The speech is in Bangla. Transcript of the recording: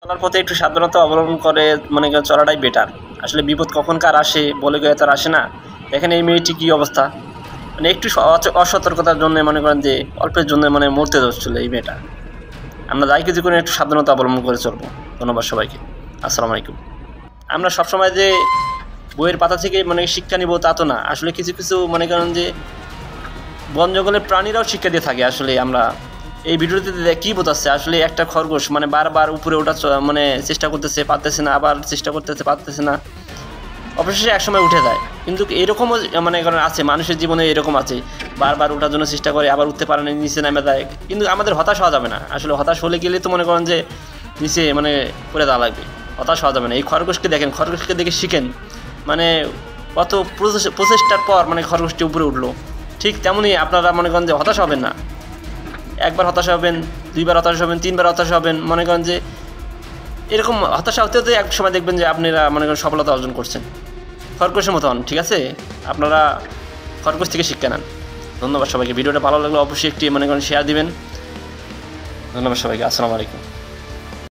চলার পথে একটু সাবধানতা অবলম্বন করে মনে করেন চলাটাই বেটার। আসলে বিপদ কখন কার আসে বলে গিয়ে তার আসে না। দেখেন এই মেয়েটি কী অবস্থা, মানে একটু অসতর্কতার জন্য মনে করেন যে অল্পের জন্য মানে মরতে যাচ্ছিল এই মেয়েটা। আমরা যাই কিছু করে একটু সাবধানতা অবলম্বন করে চলবো। ধন্যবাদ সবাইকে। আসসালামু আলাইকুম। আমরা সবসময় যে বইয়ের পাতা থেকে মানে শিক্ষা নিব তা তো না। আসলে কিছু কিছু মনে করেন যে বন জঙ্গলের প্রাণীরাও শিক্ষা দিয়ে থাকে। আসলে আমরা এই ভিডিওতে কী বোঝাচ্ছে, আসলে একটা খরগোশ মানে বারবার উপরে ওঠার মানে চেষ্টা করতেছে, পারতেছে না, আবার চেষ্টা করতেছে, পারতেছে না, অবশেষে একসময় উঠে যায়। কিন্তু এরকমও মানে কারণ আছে, মানুষের জীবনে এরকম আছে, বারবার ওঠার জন্য চেষ্টা করে, আবার উঠতে পারে না, নিচে নেমে যায়। কিন্তু আমাদের হতাশ হওয়া যাবে না। আসলে হতাশ হলে গেলে তো মনে করেন যে নিচে মানে পড়ে যাওয়া লাগবে। হতাশ হওয়া যাবে না। এই খরগোশকে দেখেন, খরগোশকে দেখে শিখেন, মানে কত প্রচেষ্টার পর মানে খরগোশটি উপরে উঠলো। ঠিক তেমনই আপনারা মনে করেন যে হতাশ হবেন না। একবার হতাশ হবেন, দুইবার হতাশ হবেন, তিনবার হতাশ হবেন, মনে করেন যে এরকম হতাশা হতে হতে এক সময় দেখবেন যে আপনারা মনে করেন সফলতা অর্জন করছেন খরগোশের মতন। ঠিক আছে, আপনারা খরগোশ থেকে শিক্ষা নেন। ধন্যবাদ সবাইকে। ভিডিওটা ভালো লাগলে অবশ্যই একটি মনে করেন শেয়ার দিবেন। ধন্যবাদ সবাইকে। আসসালামু আলাইকুম।